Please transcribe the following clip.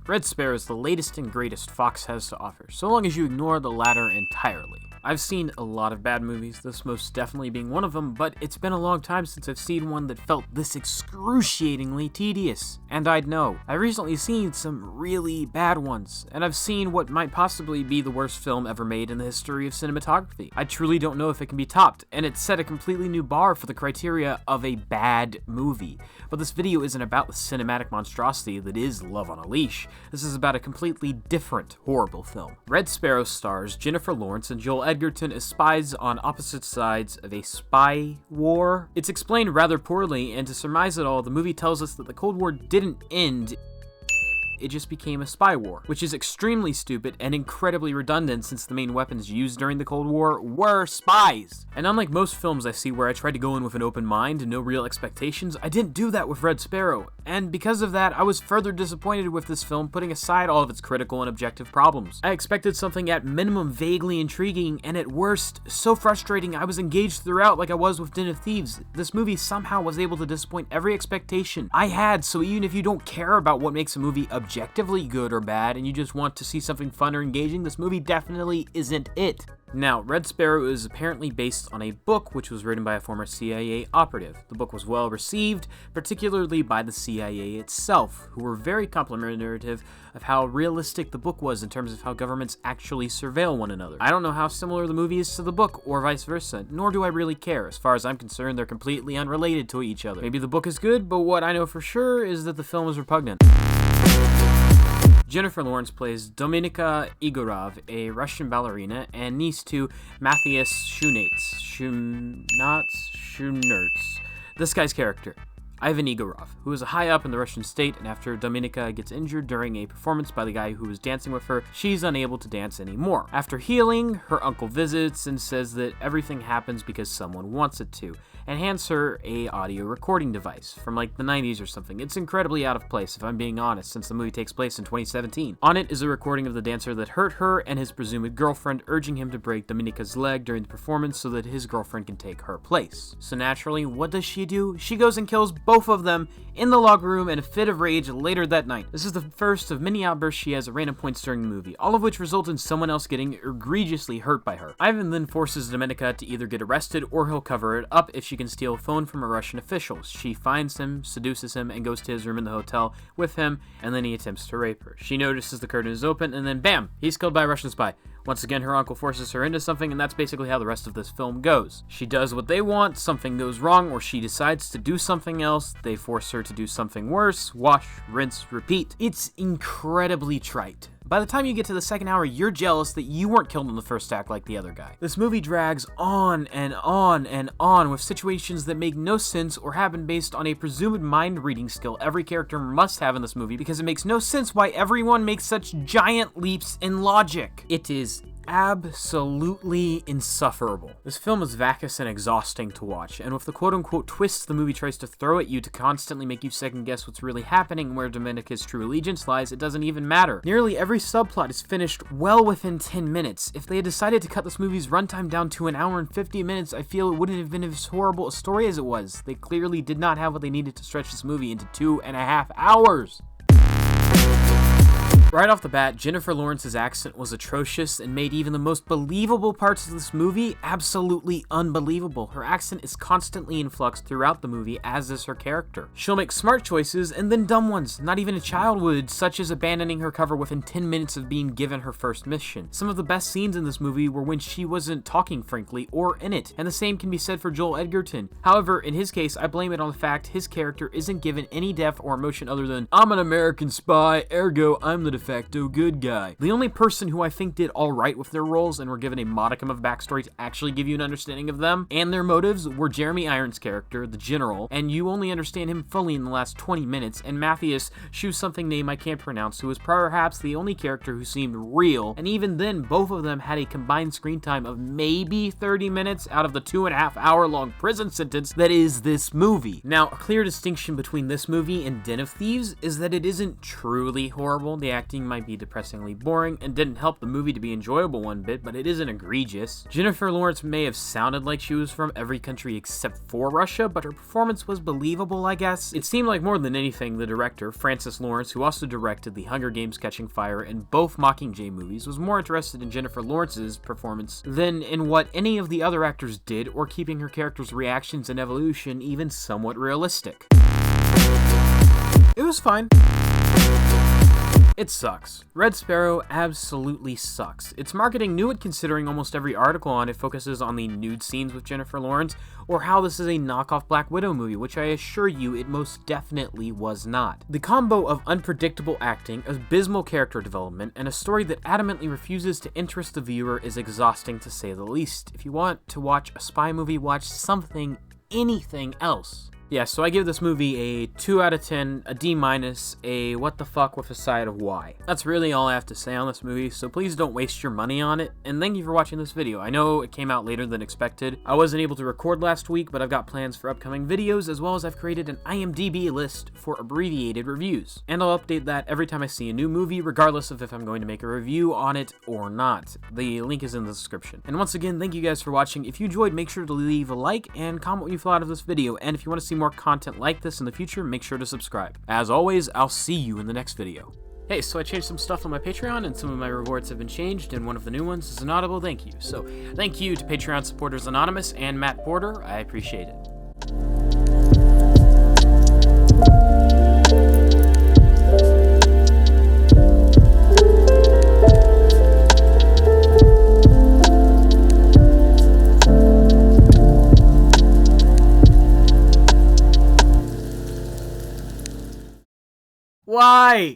Red Sparrow is the latest and greatest Fox has to offer, so long as you ignore the latter entirely. I've seen a lot of bad movies, this most definitely being one of them, but it's been a long time since I've seen one that felt this excruciatingly tedious. And I'd know. I've recently seen some really bad ones, and I've seen what might possibly be the worst film ever made in the history of cinematography. I truly don't know if it can be topped, and it set a completely new bar for the criteria of a bad movie. But this video isn't about the cinematic monstrosity that is Love on a Leash. This is about a completely different, horrible film. Red Sparrow stars Jennifer Lawrence and Joel Edgerton as spies on opposite sides of a spy war. It's explained rather poorly, and to surmise it all, the movie tells us that the Cold War didn't end. It just became a spy war, which is extremely stupid and incredibly redundant since the main weapons used during the Cold War were spies. And unlike most films I see where I try to go in with an open mind and no real expectations, I didn't do that with Red Sparrow. And because of that, I was further disappointed with this film, putting aside all of its critical and objective problems. I expected something at minimum vaguely intriguing, and at worst, so frustrating I was engaged throughout like I was with Den of Thieves. This movie somehow was able to disappoint every expectation I had, so even if you don't care about what makes a movie objectively good or bad, and you just want to see something fun or engaging, this movie definitely isn't it. Now, Red Sparrow is apparently based on a book which was written by a former CIA operative. The book was well received, particularly by the CIA itself, who were very complimentary of how realistic the book was in terms of how governments actually surveil one another. I don't know how similar the movie is to the book, or vice versa, nor do I really care. As far as I'm concerned, they're completely unrelated to each other. Maybe the book is good, but what I know for sure is that the film is repugnant. Jennifer Lawrence plays Dominika Igorov, a Russian ballerina, and niece to Matthias Schoenaerts. This guy's character, Ivan Igorov, who is a high up in the Russian state, and after Dominika gets injured during a performance by the guy who was dancing with her, she's unable to dance anymore. After healing, her uncle visits and says that everything happens because someone wants it to, and hands her a audio recording device from like the 90s or something. It's incredibly out of place, if I'm being honest, since the movie takes place in 2017. On it is a recording of the dancer that hurt her and his presumed girlfriend, urging him to break Dominika's leg during the performance so that his girlfriend can take her place. So naturally, what does she do? She goes and kills both of them in the locker room in a fit of rage later that night. This is the first of many outbursts she has at random points during the movie, all of which result in someone else getting egregiously hurt by her. Ivan then forces Dominika to either get arrested or he'll cover it up if she can steal a phone from a Russian official. She finds him, seduces him, and goes to his room in the hotel with him, and then he attempts to rape her. She notices the curtain is open, and then bam, he's killed by a Russian spy. Once again, her uncle forces her into something, and that's basically how the rest of this film goes. She does what they want, something goes wrong, or she decides to do something else, they force her to do something worse, wash, rinse, repeat. It's incredibly trite. By the time you get to the second hour, you're jealous that you weren't killed in the first act like the other guy. This movie drags on and on and on with situations that make no sense or happen based on a presumed mind-reading skill every character must have in this movie, because it makes no sense why everyone makes such giant leaps in logic. It is absolutely insufferable. This film is vacuous and exhausting to watch, and with the quote-unquote twists the movie tries to throw at you to constantly make you second-guess what's really happening and where Dominika's true allegiance lies, it doesn't even matter. Nearly every subplot is finished well within 10 minutes. If they had decided to cut this movie's runtime down to an hour and 50 minutes, I feel it wouldn't have been as horrible a story as it was. They clearly did not have what they needed to stretch this movie into 2.5 hours. Right off the bat, Jennifer Lawrence's accent was atrocious and made even the most believable parts of this movie absolutely unbelievable. Her accent is constantly in flux throughout the movie, as is her character. She'll make smart choices and then dumb ones, not even a child would, such as abandoning her cover within 10 minutes of being given her first mission. Some of the best scenes in this movie were when she wasn't talking frankly or in it, and the same can be said for Joel Edgerton. However, in his case, I blame it on the fact his character isn't given any depth or emotion other than, I'm an American spy, ergo I'm the de facto good guy. The only person who I think did alright with their roles and were given a modicum of backstory to actually give you an understanding of them and their motives were Jeremy Irons' character, the General, and you only understand him fully in the last 20 minutes, and Matthias, choose something name I can't pronounce, who was perhaps the only character who seemed real, and even then, both of them had a combined screen time of maybe 30 minutes out of the 2.5 hour long prison sentence that is this movie. Now, a clear distinction between this movie and Den of Thieves is that it isn't truly horrible. The acting acting might be depressingly boring and didn't help the movie to be enjoyable one bit, but it isn't egregious. Jennifer Lawrence may have sounded like she was from every country except for Russia, but her performance was believable, I guess. It seemed like more than anything, the director, Francis Lawrence, who also directed The Hunger Games Catching Fire and both Mockingjay movies, was more interested in Jennifer Lawrence's performance than in what any of the other actors did, or keeping her character's reactions and evolution even somewhat realistic. It was fine. It sucks. Red Sparrow absolutely sucks. Its marketing knew it, considering almost every article on it focuses on the nude scenes with Jennifer Lawrence, or how this is a knockoff Black Widow movie, which I assure you it most definitely was not. The combo of unpredictable acting, abysmal character development, and a story that adamantly refuses to interest the viewer is exhausting to say the least. If you want to watch a spy movie, watch something, anything else. Yeah, so I give this movie a 2 out of 10, a D-, a what the fuck with a side of Y. That's really all I have to say on this movie, so please don't waste your money on it, and thank you for watching this video. I know it came out later than expected. I wasn't able to record last week, but I've got plans for upcoming videos, as well as I've created an IMDb list for abbreviated reviews. And I'll update that every time I see a new movie, regardless of if I'm going to make a review on it or not. The link is in the description. And once again, thank you guys for watching. If you enjoyed, make sure to leave a like and comment what you thought of this video, and if you want to see more content like this in the future, make sure to subscribe. As always, I'll see you in the next video. Hey, so I changed some stuff on my Patreon, and some of my rewards have been changed, and one of the new ones is an audible thank you. So, thank you to Patreon supporters Anonymous and Matt Porter. I appreciate it. Why?